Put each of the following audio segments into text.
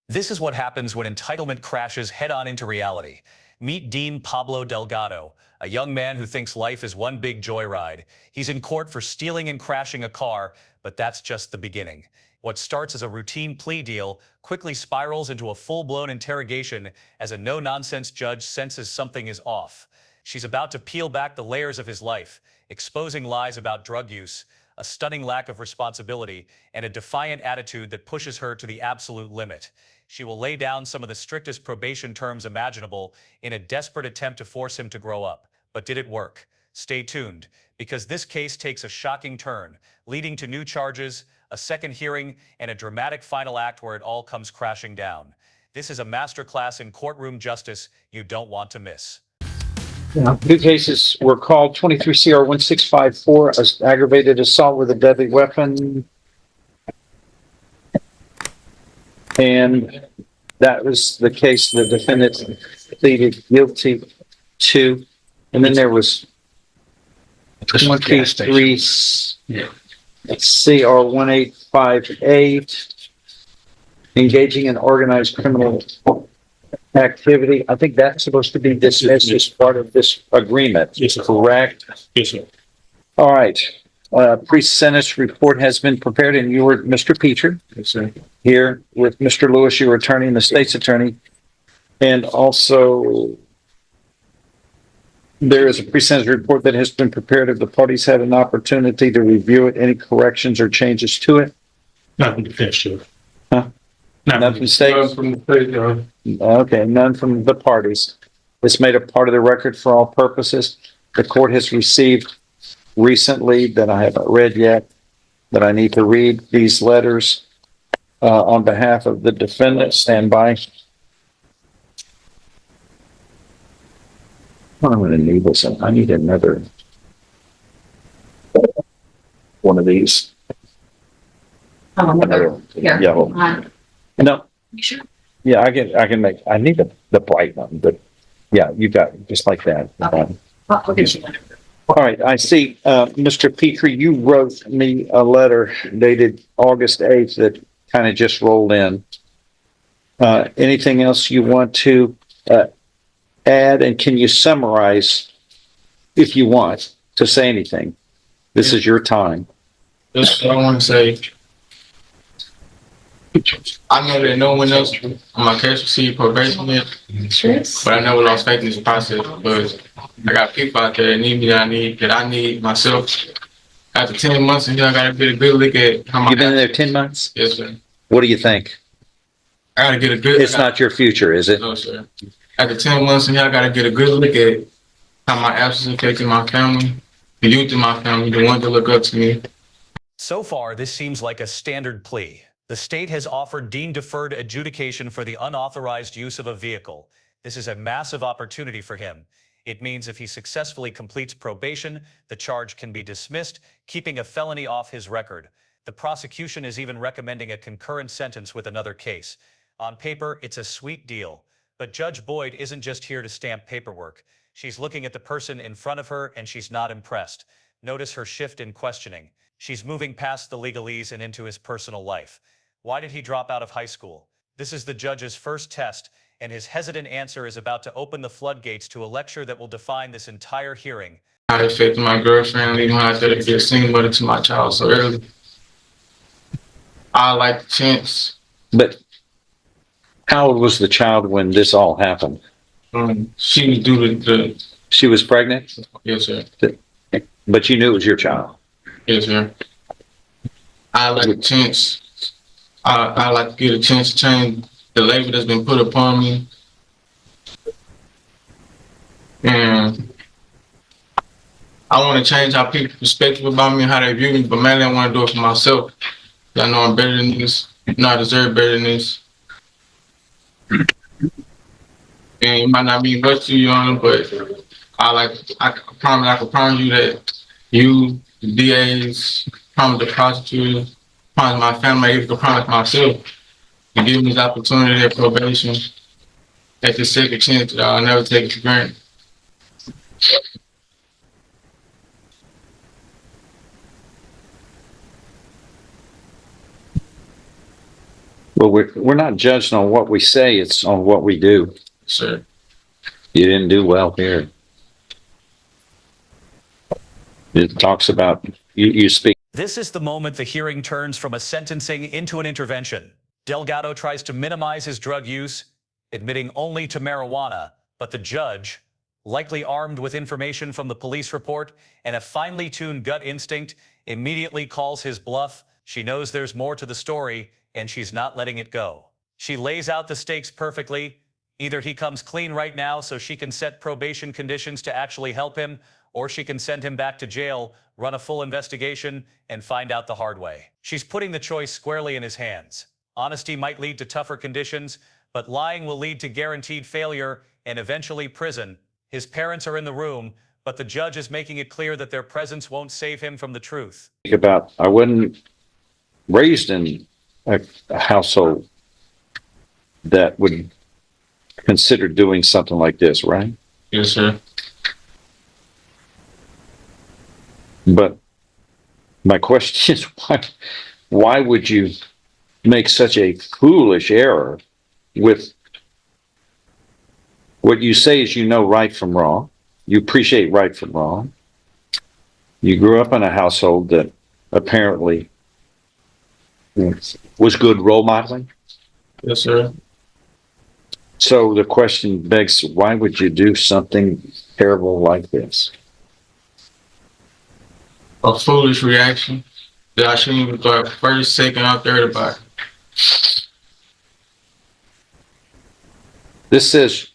This is what happens when entitlement crashes head-on into reality. Meet Dean Pablo Delgado, a young man who thinks life is one big joyride. He's in court for stealing and crashing a car, but that's just the beginning. What starts as a routine plea deal quickly spirals into a full-blown interrogation as a no-nonsense judge senses something is off. She's about to peel back the layers of his life, exposing lies about drug use, a stunning lack of responsibility, and a defiant attitude that pushes her to the absolute limit. She will lay down some of the strictest probation terms imaginable in a desperate attempt to force him to grow up. But did it work? Stay tuned, because this case takes a shocking turn, leading to new charges, a second hearing, and a dramatic final act where it all comes crashing down. This is a masterclass in courtroom justice you don't want to miss. Two cases were called 23 CR 1654, aggravated assault with a deadly weapon. And that was the case the defendant pleaded guilty to. And then there was 23 CR 1858, engaging in organized criminal activity. I think that's supposed to be dismissed as part of this agreement. Yes, sir. Correct? Yes, sir. All right. Pre-sentence report has been prepared, and you were Mr. Petrie. Yes, sir. Here with Mr. Lewis, your attorney and the state's attorney. And also, there is a pre-sentence report that has been prepared. If the parties had an opportunity to review it, any corrections or changes to it? Not from the defense, sir. Huh? None from the state? None from the state, Okay, none from the parties. It's made a part of the record for all purposes. The court has received recently, that I haven't read yet, that I need to read these letters on behalf of the defendant. Stand by. I'm going to need this. I need another one of these. Another yellow. No. You sure? Yeah, I can make, I need the bright one, but yeah, you got it, just like that. Okay. I'll get you one. All right, I see, Mr. Petrie, you wrote me a letter dated August 8th that kind of just rolled in. Anything else you want to add, and can you summarize, if you want to say anything? This is your time. That's what I want to say. I know that no one else on my case received probation yet, but I never lost faith in this process. But I got people out there that need me, that I need myself. After 10 months in here, I gotta get a good look at how my. You've been there 10 months? Yes, sir. What do you think? I gotta get a good. It's not your future, is it? No, sir. After 10 months in here, I gotta get a good look at how my absence affected my family, the youth in my family, the ones that look up to me. So far, this seems like a standard plea. The state has offered Dean deferred adjudication for the unauthorized use of a vehicle. This is a massive opportunity for him. It means if he successfully completes probation, the charge can be dismissed, keeping a felony off his record. The prosecution is even recommending a concurrent sentence with another case. On paper, it's a sweet deal. But Judge Boyd isn't just here to stamp paperwork. She's looking at the person in front of her, and she's not impressed. Notice her shift in questioning. She's moving past the legalese and into his personal life. Why did he drop out of high school? This is the judge's first test, and his hesitant answer is about to open the floodgates to a lecture that will define this entire hearing. How it affected my girlfriend, leaving her out there to be a single mother to my child so early. I like the chance. But how old was the child when this all happened? She was due to She was pregnant, yes, sir. but you knew it was your child. Yes, sir. I like a chance. I like to get a chance to change the label that's been put upon me. And I want to change how people's perspective about me and how they view me, but mainly I want to do it for myself. I know I'm better than this. I know I deserve better than this. And it might not mean much to you, Your Honor, but I can promise you that you, the DAs, promise the prosecutors, promise my family, I can promise myself, to give me this opportunity at probation, at this second chance that I'll never take it for granted. Well, we're not judged on what we say, it's on what we do. Sir. You didn't do well here. It talks about, you speak. This is the moment the hearing turns from a sentencing into an intervention. Delgado tries to minimize his drug use, admitting only to marijuana, but the judge, likely armed with information from the police report and a finely tuned gut instinct, immediately calls his bluff. She knows there's more to the story, and she's not letting it go. She lays out the stakes perfectly. Either he comes clean right now so she can set probation conditions to actually help him, or she can send him back to jail, run a full investigation, and find out the hard way. She's putting the choice squarely in his hands. Honesty might lead to tougher conditions, but lying will lead to guaranteed failure and eventually prison. His parents are in the room, but the judge is making it clear that their presence won't save him from the truth. About, I wasn't raised in a household that would consider doing something like this, right? Yes, sir. But my question is, why would you make such a foolish error with what you say is, you know, right from wrong. You appreciate right from wrong. You grew up in a household that apparently was good role modeling. Yes, sir. So the question begs, why would you do something terrible like this? A foolish reaction that I shouldn't even thought first, second, or third about. This says,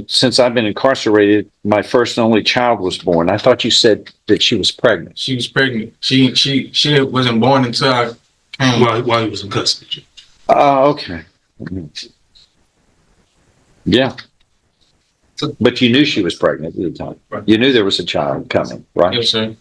since I've been incarcerated, my first and only child was born. I thought you said that she was pregnant. She was pregnant. She wasn't born until I came. While he was in custody. Oh, okay. Yeah. But you knew she was pregnant at the time. Right. You knew there was a child coming, right? Yes, sir.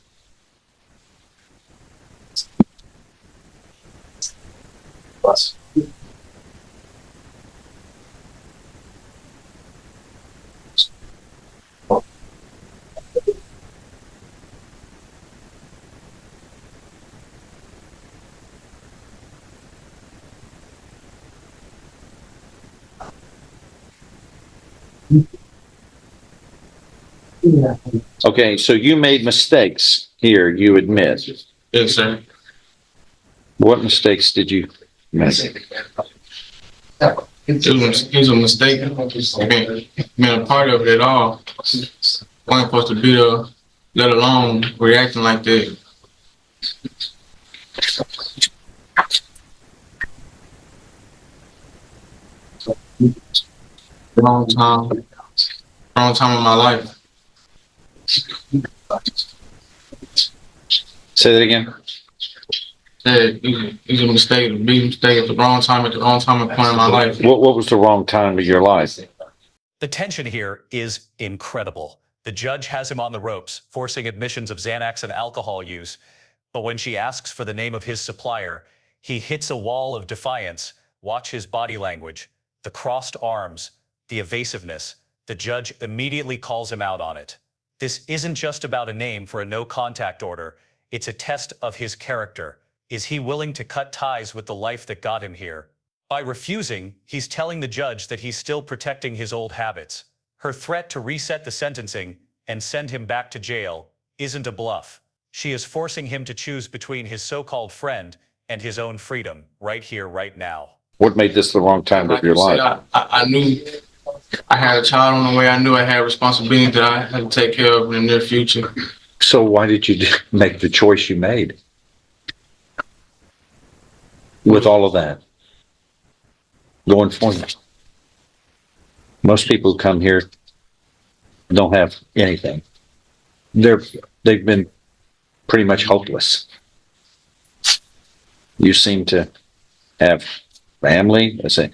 Okay, so you made mistakes here, you admit. Yes, sir. What mistakes did you make? It was a mistake. Being a part of it at all. Wasn't supposed to be there, let alone reacting like that. Wrong time in my life. Say that again. It was a mistake, a big mistake at the wrong time, and point in my life. What was the wrong time of your life? The tension here is incredible. The judge has him on the ropes, forcing admissions of Xanax and alcohol use. But when she asks for the name of his supplier, he hits a wall of defiance. Watch his body language, the crossed arms, the evasiveness. The judge immediately calls him out on it. This isn't just about a name for a no-contact order. It's a test of his character. Is he willing to cut ties with the life that got him here? By refusing, he's telling the judge that he's still protecting his old habits. Her threat to reset the sentencing and send him back to jail isn't a bluff. She is forcing him to choose between his so-called friend and his own freedom, right here, right now. What made this the wrong time of your life? I knew I had a child on the way. I knew I had responsibility that I had to take care of in the near future. So why did you make the choice you made? With all of that going for you. Most people who come here don't have anything. They've been pretty much hopeless. You seem to have family, I say,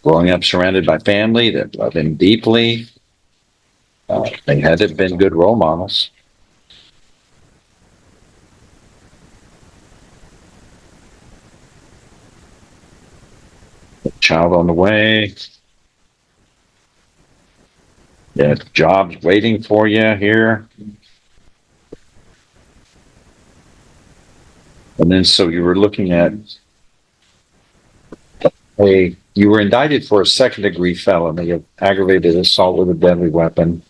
growing up surrounded by family that love him deeply. They hadn't been good role models. Child on the way. Yeah, jobs waiting for you here. And then so you were looking at you were indicted for a second-degree felony of aggravated assault with a deadly weapon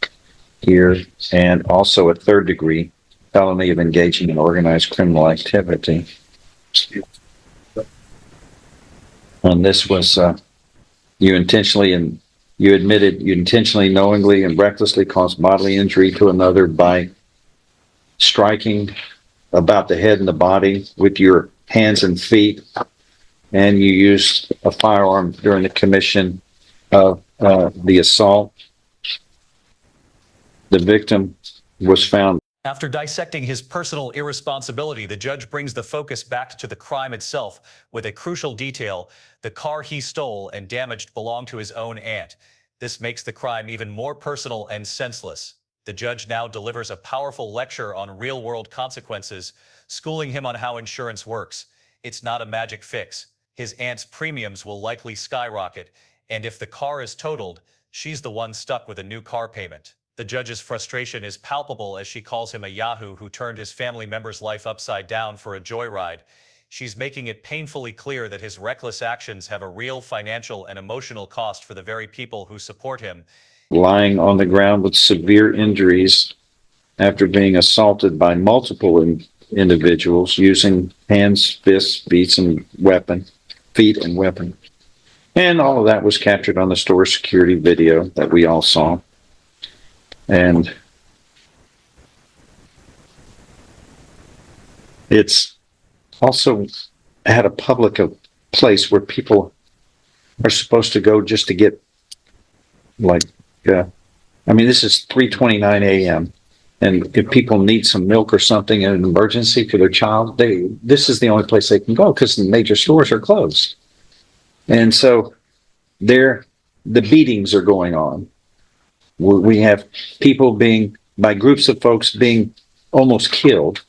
here, and also a third-degree felony of engaging in organized criminal activity. And this was, you admitted you intentionally, knowingly, and recklessly caused bodily injury to another by striking about the head and the body with your hands and feet, and you used a firearm during the commission of the assault. The victim was found. After dissecting his personal irresponsibility, the judge brings the focus back to the crime itself with a crucial detail: the car he stole and damaged belonged to his own aunt. This makes the crime even more personal and senseless. The judge now delivers a powerful lecture on real-world consequences, schooling him on how insurance works. It's not a magic fix. His aunt's premiums will likely skyrocket, and if the car is totaled, she's the one stuck with a new car payment. The judge's frustration is palpable as she calls him a yahoo who turned his family member's life upside down for a joyride. She's making it painfully clear that his reckless actions have a real financial and emotional cost for the very people who support him. Lying on the ground with severe injuries after being assaulted by multiple individuals using hands, fists, feet, and weapon. And all of that was captured on the store security video that we all saw. And it's also at a public place where people are supposed to go just to get, this is 3:29 a.m. And if people need some milk or something in an emergency for their child, this is the only place they can go because the major stores are closed. And so the beatings are going on. We have people by groups of folks being almost killed.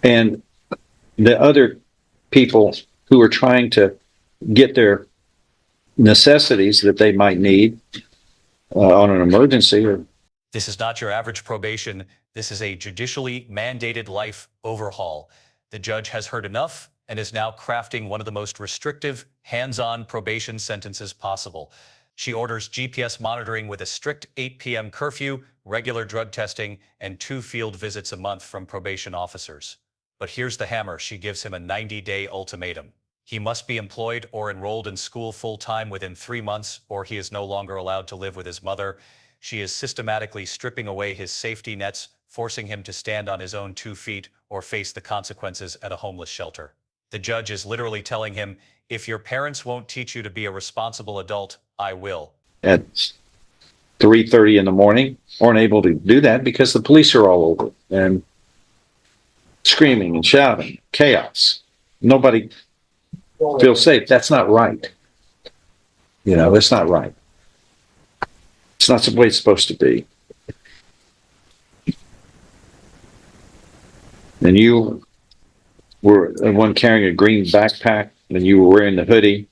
And the other people who are trying to get their necessities that they might need on an emergency. This is not your average probation. This is a judicially mandated life overhaul. The judge has heard enough and is now crafting one of the most restrictive, hands-on probation sentences possible. She orders GPS monitoring with a strict 8 p.m. curfew, regular drug testing, and 2 field visits a month from probation officers. But here's the hammer. She gives him a 90-day ultimatum. He must be employed or enrolled in school full-time within 3 months, or he is no longer allowed to live with his mother. She is systematically stripping away his safety nets, forcing him to stand on his own 2 feet or face the consequences at a homeless shelter. The judge is literally telling him, if your parents won't teach you to be a responsible adult, I will. At 3:30 in the morning, aren't able to do that because the police are all over and screaming and shouting, chaos. Nobody feels safe. That's not right. That's not right. It's not the way it's supposed to be. And you were the one carrying a green backpack, and you were wearing the hoodie.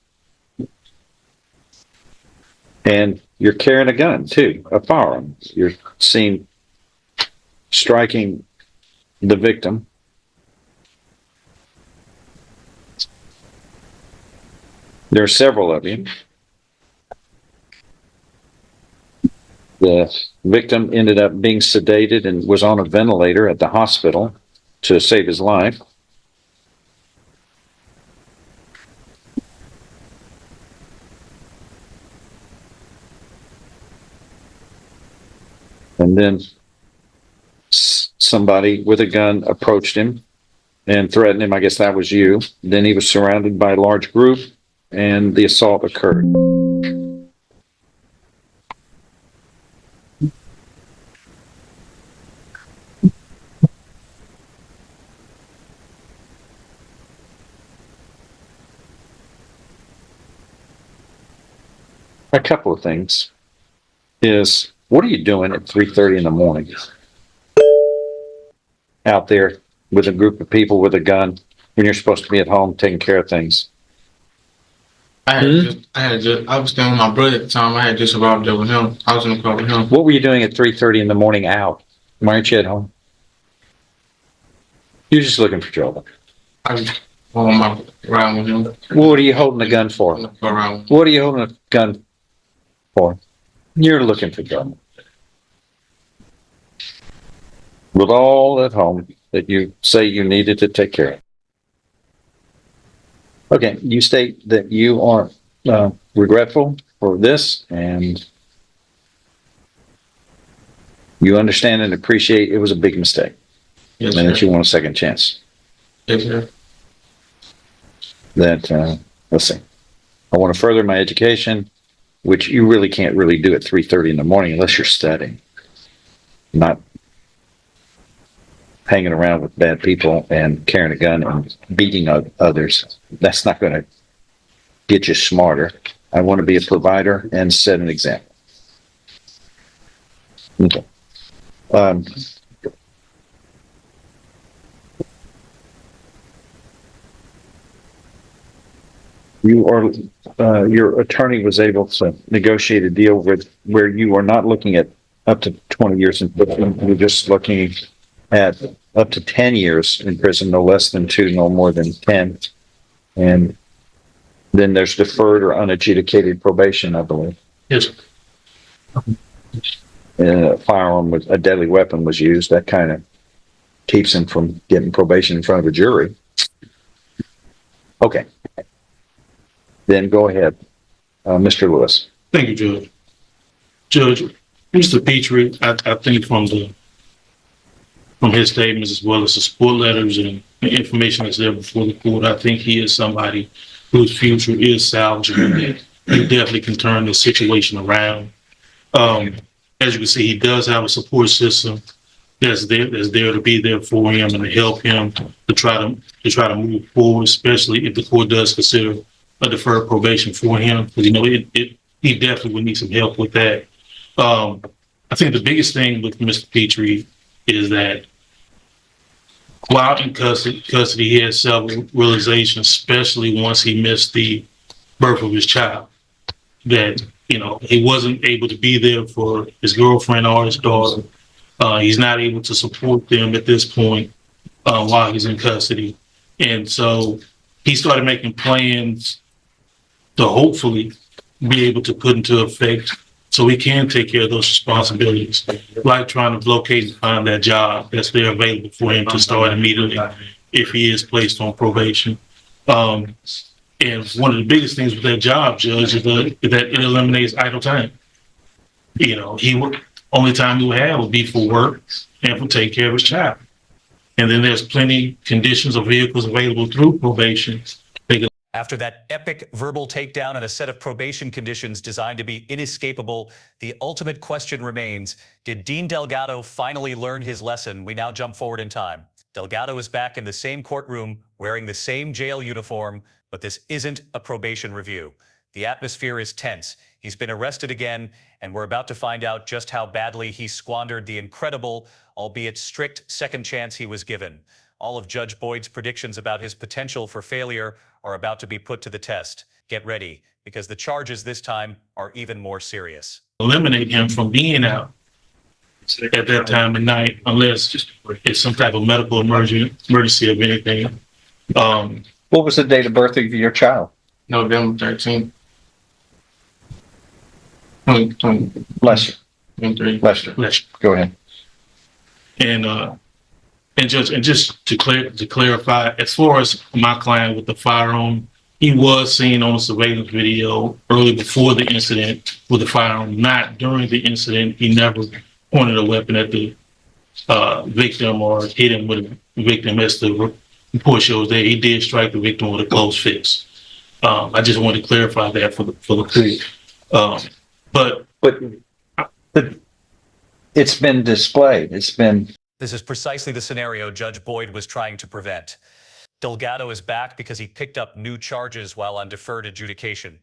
And you're carrying a gun, too, a firearm. You're seen striking the victim. There are several of you. The victim ended up being sedated and was on a ventilator at the hospital to save his life. And then somebody with a gun approached him and threatened him. I guess that was you. Then he was surrounded by a large group and the assault occurred. A couple of things is, what are you doing at 3:30 in the morning out there with a group of people with a gun when you're supposed to be at home taking care of things? I was staying with my brother at the time. I had just arrived there with him. I was in the car with him. What were you doing at 3:30 in the morning out? Why aren't you at home? You're just looking for trouble. I on my around with him. What are you holding the gun for? Around. What are you holding a gun for? You're looking for gun. With all at home that you say you needed to take care of. Okay, you state that you are regretful for this and you understand and appreciate it was a big mistake Yes, and that sir. you want a second chance. Yes, sir. That, let's see, I want to further my education, which you really can't really do at 3:30 in the morning unless you're studying. Not hanging around with bad people and carrying a gun and beating others. That's not going to get you smarter. I want to be a provider and set an example. Okay. You are, your attorney was able to negotiate a deal with where you are not looking at up to 20 years in prison. You're just looking at up to 10 years in prison, no less than 2, no more than 10. And then there's deferred or unadjudicated probation, I believe. Yes, A firearm with a deadly weapon was used. That kind of keeps him from getting probation in front of a jury. Okay. Then go ahead, Mr. Lewis. thank you, Judge. Judge, Mr. Petrie, I think from his statements as well as the support letters and the information that's there before the court, I think he is somebody whose future is salvageable. He definitely can turn the situation around. As you can see, he does have a support system that's there to be there for him and to help him to try to move forward, especially if the court does consider a deferred probation for him, because he definitely would need some help with that. I think the biggest thing with Mr. Petrie is that while in custody, he had several realizations, especially once he missed the birth of his child, that he wasn't able to be there for his girlfriend or his daughter. He's not able to support them at this point while he's in custody, and so he started making plans to hopefully be able to put into effect so he can take care of those responsibilities, like trying to locate and find that job that's there available for him to start immediately if he is placed on probation. And one of the biggest things with that job, Judge, is that it eliminates idle time. Only time he would have would be for work and for taking care of his child. And then there's plenty conditions of vehicles available through probation. After that epic verbal takedown and a set of probation conditions designed to be inescapable, the ultimate question remains, did Dean Delgado finally learn his lesson? We now jump forward in time. Delgado is back in the same courtroom, wearing the same jail uniform, but this isn't a probation review. The atmosphere is tense. He's been arrested again, and we're about to find out just how badly he squandered the incredible, albeit strict, second chance he was given. All of Judge Boyd's predictions about his potential for failure are about to be put to the test. Get ready, because the charges this time are even more serious. Eliminate him from being out at that time of night, unless it's some type of medical emergency of anything. What was the date of birth of your child? November 13th. 2023. Bless you. Bless you. Go ahead. And just to clarify, as far as my client with the firearm, he was seen on a surveillance video early before the incident with the firearm, not during the incident. He never pointed a weapon at the victim or hit him with a victim. As the report shows there, he did strike the victim with a closed fist. I just wanted to clarify that for the court. But it's been displayed. This is precisely the scenario Judge Boyd was trying to prevent. Delgado is back because he picked up new charges while on deferred adjudication.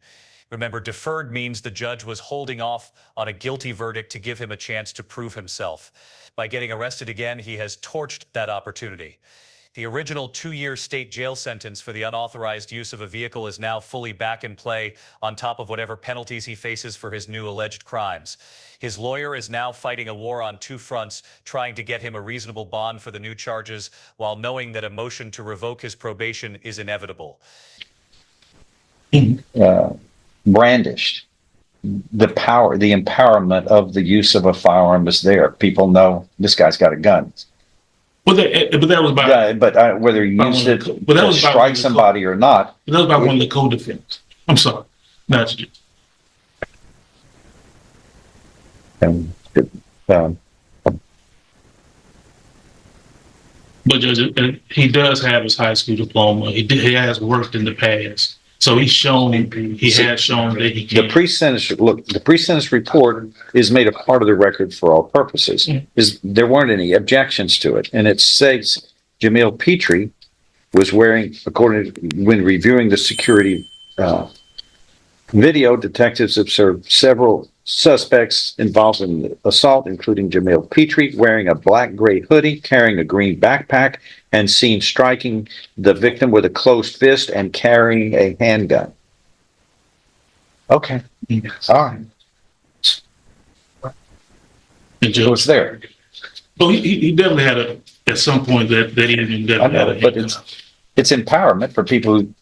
Remember, deferred means the judge was holding off on a guilty verdict to give him a chance to prove himself. By getting arrested again, he has torched that opportunity. The original 2-year state jail sentence for the unauthorized use of a vehicle is now fully back in play, on top of whatever penalties he faces for his new alleged crimes. His lawyer is now fighting a war on two fronts, trying to get him a reasonable bond for the new charges, while knowing that a motion to revoke his probation is inevitable. Brandished. The power, the empowerment of the use of a firearm is there. People know this guy's got a gun. But that was by, Yeah, but whether he used it but that to was by strike somebody or not. that was by one of the co-defendants. I'm sorry, not you. And, But Judge, he does have his high school diploma. He has worked in the past. So he has shown that he can. the pre-sentence report is made a part of the record for all purposes. There weren't any objections to it. And it says Jamil Petrie was wearing, when reviewing the security video, detectives observed several suspects involved in the assault, including Jamil Petrie, wearing a black-gray hoodie, carrying a green backpack, and seen striking the victim with a closed fist and carrying a handgun. Okay. All right. And So it's there. well, he definitely had at some point that he definitely I know, had a but it's empowerment for people who,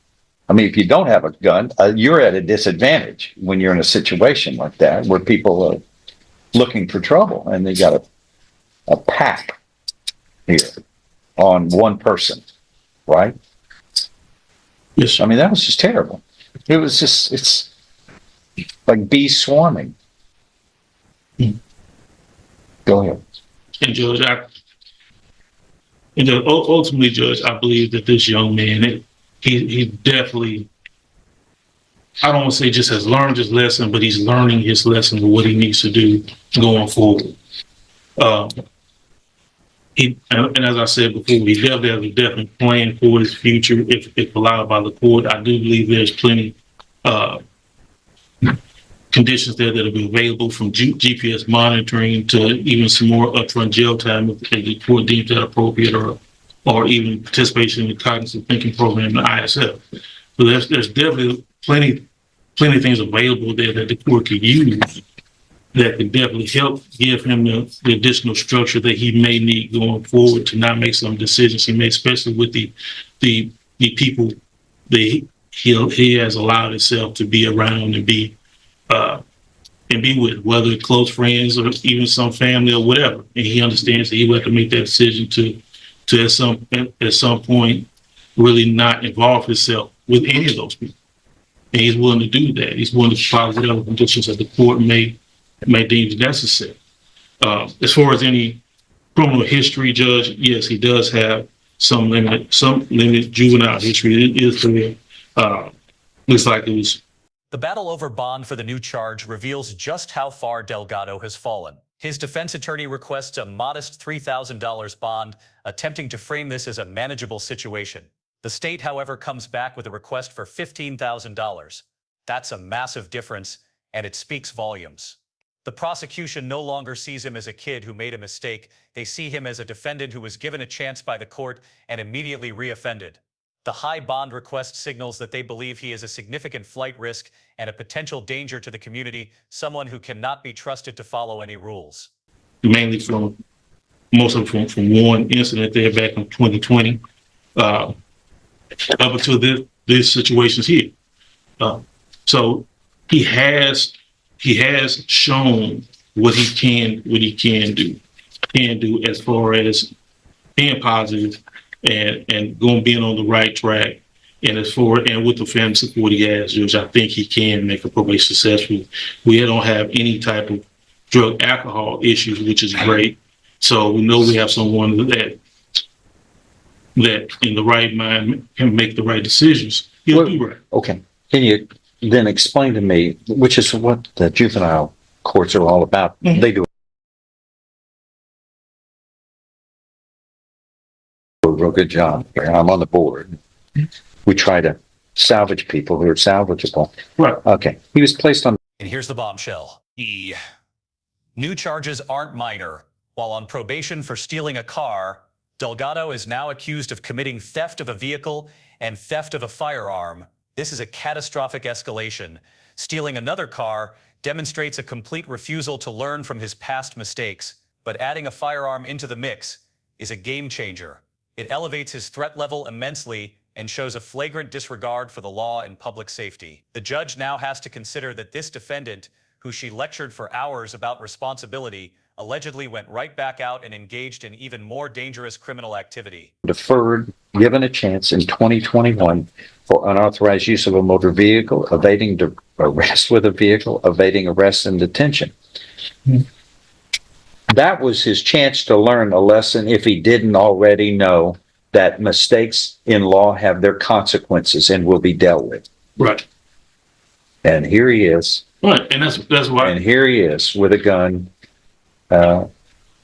I mean, if you don't have a gun, you're at a disadvantage when you're in a situation like that where people are looking for trouble and they got a pack here on one person, right? Yes, I mean, that was just terrible. It was just, it's like bees swarming. Go ahead. and Judge, ultimately, Judge, I believe that this young man, he definitely, I don't want to say just has learned his lesson, but he's learning his lesson of what he needs to do going forward. And as I said before, he definitely has a definite plan for his future if allowed by the court. I do believe there's plenty conditions there that will be available, from GPS monitoring to even some more upfront jail time if the court deems that appropriate, or even participation in the cognitive thinking program, the ISF. So there's definitely plenty of things available there that the court could use that could definitely help give him the additional structure that he may need going forward to not make some decisions he made, especially with the people that he has allowed himself to be around and be with, whether close friends or even some family or whatever. And he understands that he will have to make that decision to at some point really not involve himself with any of those people. And he's willing to do that. He's willing to follow whatever conditions that the court may deem necessary. As far as any criminal history, Judge, yes, he does have some limited juvenile history. It is there. Looks like it was. The battle over bond for the new charge reveals just how far Delgado has fallen. His defense attorney requests a modest $3,000 bond, attempting to frame this as a manageable situation. The state, however, comes back with a request for $15,000. That's a massive difference, and it speaks volumes. The prosecution no longer sees him as a kid who made a mistake. They see him as a defendant who was given a chance by the court and immediately reoffended. The high bond request signals that they believe he is a significant flight risk and a potential danger to the community, someone who cannot be trusted to follow any rules. Mainly most of them from one incident there back in 2020, up until this situations here. So he has shown what he can do as far as being positive and being on the right track. And with the family support he has, Judge, I think he can make a probation successful. We don't have any type of drug alcohol issues, which is great. So we know we have someone that in the right mind can make the right decisions. He'll do right. Okay. Can you then explain to me, which is what the juvenile courts are all about? Mm-hmm. They do a real good job here. I'm on the board. We try to salvage people who are salvageable. Right. Okay. He was placed on. And here's the bombshell. New charges aren't minor. While on probation for stealing a car, Delgado is now accused of committing theft of a vehicle and theft of a firearm. This is a catastrophic escalation. Stealing another car demonstrates a complete refusal to learn from his past mistakes, but adding a firearm into the mix is a game changer. It elevates his threat level immensely and shows a flagrant disregard for the law and public safety. The judge now has to consider that this defendant, who she lectured for hours about responsibility, allegedly went right back out and engaged in even more dangerous criminal activity. Deferred, given a chance in 2021 for unauthorized use of a motor vehicle, evading arrest with a vehicle, evading arrest and detention. That was his chance to learn a lesson if he didn't already know that mistakes in law have their consequences and will be dealt with. Right. And here he is. Right. And that's why. And here he is with a gun,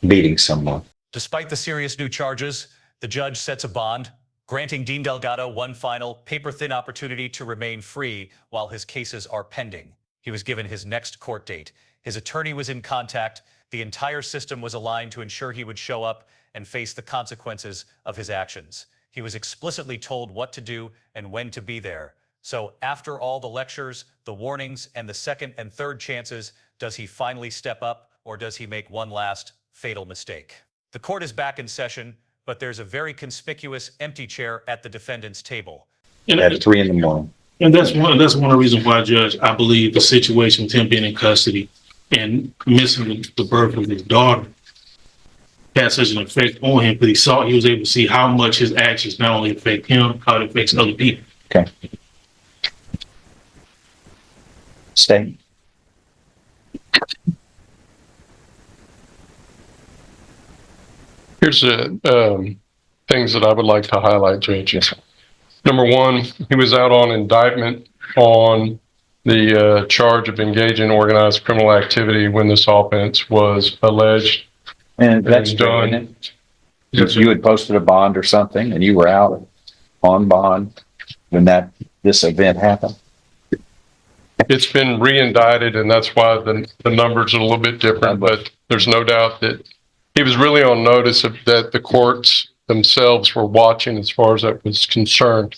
beating someone. Despite the serious new charges, the judge sets a bond, granting Dean Delgado one final paper-thin opportunity to remain free while his cases are pending. He was given his next court date. His attorney was in contact. The entire system was aligned to ensure he would show up and face the consequences of his actions. He was explicitly told what to do and when to be there. So after all the lectures, the warnings, and the second and third chances, does he finally step up, or does he make one last fatal mistake? The court is back in session, but there's a very conspicuous empty chair at the defendant's table. At 3 a.m. And that's one of the reasons why, Judge, I believe the situation with him being in custody and missing the birth of his daughter had such an effect on him, because he was able to see how much his actions not only affect him, how it affects other people. Okay. Stay. Here's the things that I would like to highlight, Judge. Number one, he was out on indictment on the charge of engaging in organized criminal activity when this offense was alleged. And that's done. You had posted a bond or something, and you were out on bond when this event happened. It's been re-indicted, and that's why the numbers are a little bit different, but there's no doubt that he was really on notice of that the courts themselves were watching as far as that was concerned.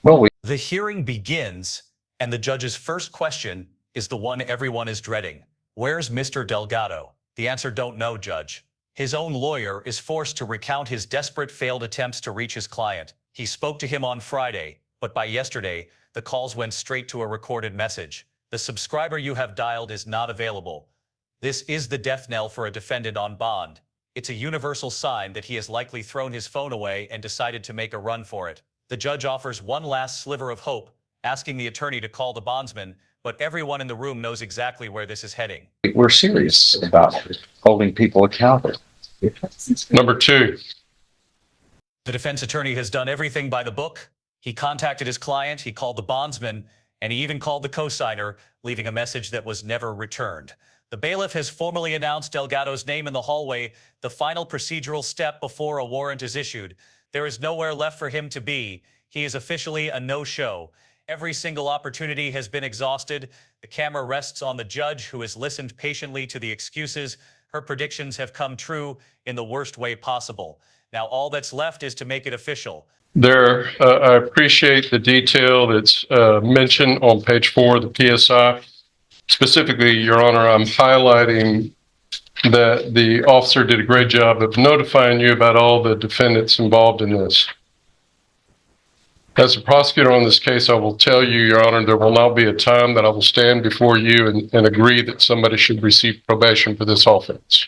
Well, The hearing begins, and the judge's first question is the one everyone is dreading. Where's Mr. Delgado? The answer: don't know, Judge. His own lawyer is forced to recount his desperate failed attempts to reach his client. He spoke to him on Friday, but by yesterday, the calls went straight to a recorded message. The subscriber you have dialed is not available. This is the death knell for a defendant on bond. It's a universal sign that he has likely thrown his phone away and decided to make a run for it. The judge offers one last sliver of hope, asking the attorney to call the bondsman, but everyone in the room knows exactly where this is heading. we're serious about holding people accountable. Number two, The defense attorney has done everything by the book. He contacted his client, he called the bondsman, and he even called the cosigner, leaving a message that was never returned. The bailiff has formally announced Delgado's name in the hallway, the final procedural step before a warrant is issued. There is nowhere left for him to be. He is officially a no-show. Every single opportunity has been exhausted. The camera rests on the judge, who has listened patiently to the excuses. Her predictions have come true in the worst way possible. Now all that's left is to make it official. I appreciate the detail that's mentioned on page 4 of the PSI. Specifically, Your Honor, I'm highlighting that the officer did a great job of notifying you about all the defendants involved in this. As a prosecutor on this case, I will tell you, Your Honor, there will not be a time that I will stand before you and agree that somebody should receive probation for this offense.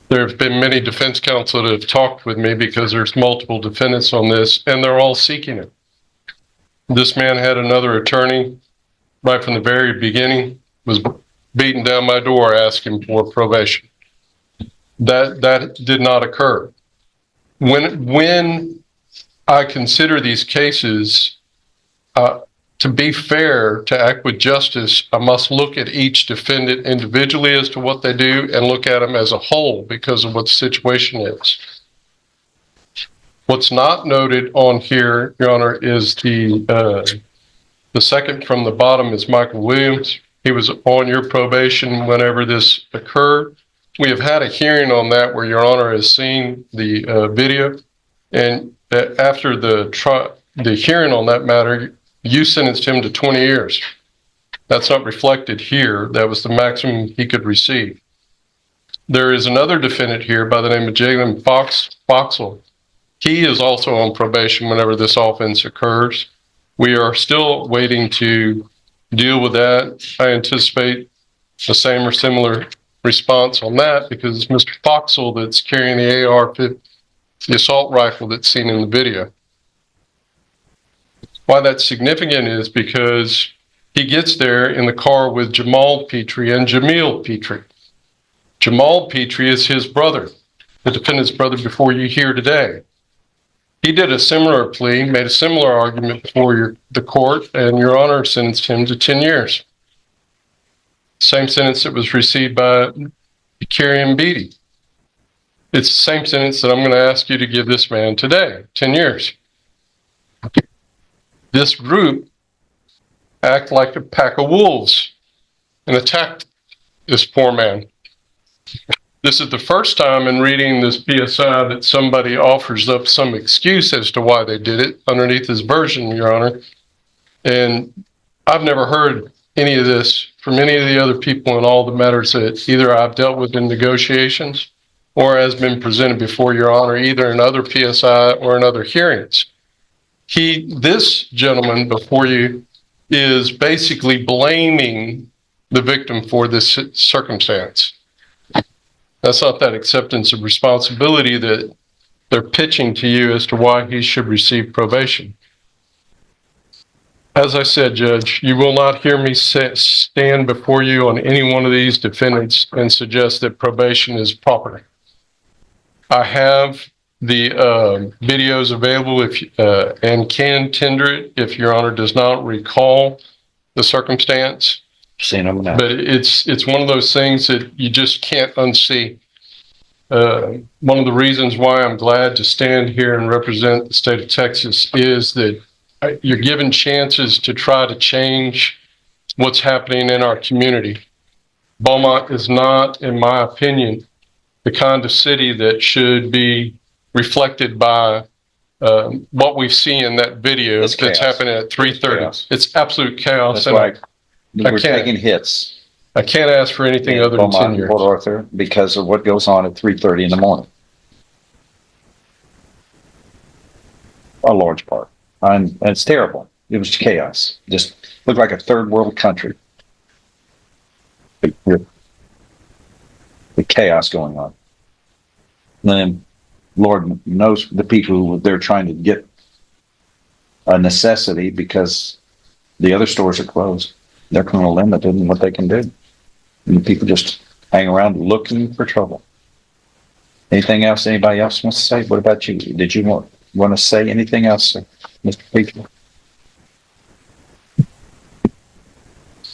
There have been many defense counsel that have talked with me because there's multiple defendants on this, and they're all seeking it. This man had another attorney right from the very beginning, was beating down my door asking for probation. That did not occur. When I consider these cases, to be fair, to act with justice, I must look at each defendant individually as to what they do and look at them as a whole because of what the situation is. What's not noted on here, Your Honor, is the second from the bottom is Michael Williams. He was on your probation whenever this occurred. We have had a hearing on that where Your Honor has seen the video. And after the hearing on that matter, you sentenced him to 20 years. That's not reflected here. That was the maximum he could receive. There is another defendant here by the name of Jalen Foxell. He is also on probation whenever this offense occurs. We are still waiting to deal with that. I anticipate the same or similar response on that because it's Mr. Foxell that's carrying the AR-15, the assault rifle that's seen in the video. Why that's significant is because he gets there in the car with Jamal Petrie and Jamil Petrie. Jamal Petrie is his brother, the defendant's brother before you here today. He did a similar plea, made a similar argument before the court, and Your Honor sentenced him to 10 years. Same sentence that was received by Kerry Beatty. It's the same sentence that I'm going to ask you to give this man today, 10 years. This group act like a pack of wolves and attacked this poor man. This is the first time in reading this PSI that somebody offers up some excuse as to why they did it underneath his version, Your Honor. And I've never heard any of this from any of the other people in all the matters that either I've dealt with in negotiations or has been presented before Your Honor, either in other PSI or in other hearings. This gentleman before you is basically blaming the victim for this circumstance. That's not that acceptance of responsibility that they're pitching to you as to why he should receive probation. As I said, Judge, you will not hear me stand before you on any one of these defendants and suggest that probation is proper. I have the videos available and can tender it if Your Honor does not recall the circumstance. Seen them now. But it's one of those things that you just can't unsee. One of the reasons why I'm glad to stand here and represent the state of Texas is that you're given chances to try to change what's happening in our community. Beaumont is not, in my opinion, the kind of city that should be reflected by what we see in that video that's happening at 3:30. It's absolute chaos. That's why we're taking hits. I can't ask for anything other than 10 years. Port Arthur, because of what goes on at 3:30 in the morning. A large part. And it's terrible. It was chaos. Just looked like a third world country. The chaos going on. And then Lord knows the people who they're trying to get a necessity because the other stores are closed. They're kind of limited in what they can do. And people just hang around looking for trouble. Anything else anybody else wants to say? What about you? Did you want to say anything else, Mr. Peter?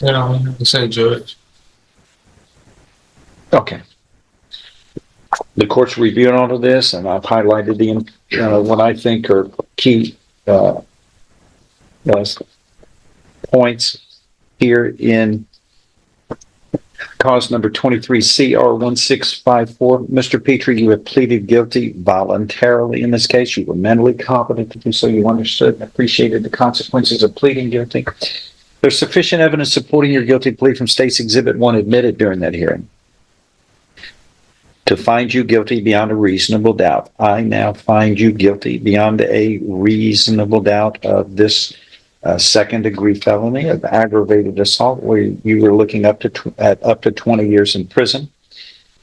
I don't have to say, Judge. Okay. The court's reviewing all of this, and I've highlighted what I think are key points here in cause number 23 CR 1654. Mr. Petrie, you have pleaded guilty voluntarily in this case. You were mentally competent to do so. You understood and appreciated the consequences of pleading guilty. There's sufficient evidence supporting your guilty plea from State's Exhibit 1 admitted during that hearing to find you guilty beyond a reasonable doubt. I now find you guilty beyond a reasonable doubt of this second-degree felony of aggravated assault, where you were looking up to 20 years in prison.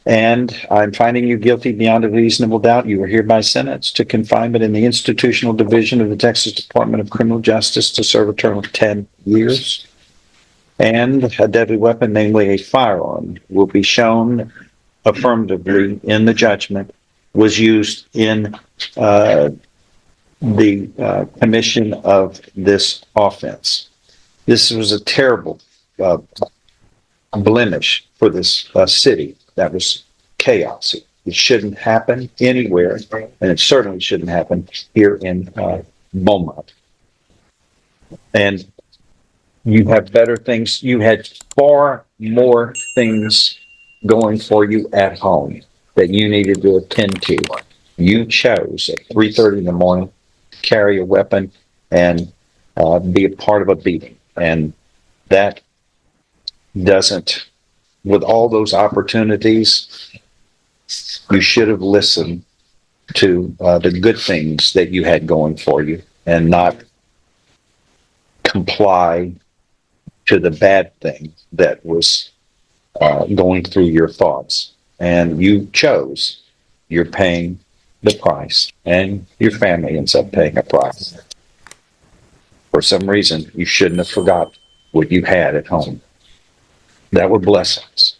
And I'm finding you guilty beyond a reasonable doubt. You are hereby sentenced to confinement in the Institutional Division of the Texas Department of Criminal Justice to serve a term of 10 years. And a deadly weapon, namely a firearm, will be shown affirmatively in the judgment was used in the commission of this offense. This was a terrible blemish for this city. That was chaos. It shouldn't happen anywhere, and it certainly shouldn't happen here in Beaumont. And you have better things. You had far more things going for you at home that you needed to attend to. You chose at 3:30 in the morning to carry a weapon and be a part of a beating. And that doesn't, with all those opportunities, you should have listened to the good things that you had going for you and not comply to the bad thing that was going through your thoughts. And you chose. You're paying the price, and your family ends up paying a price. For some reason, you shouldn't have forgot what you had at home. That were blessings.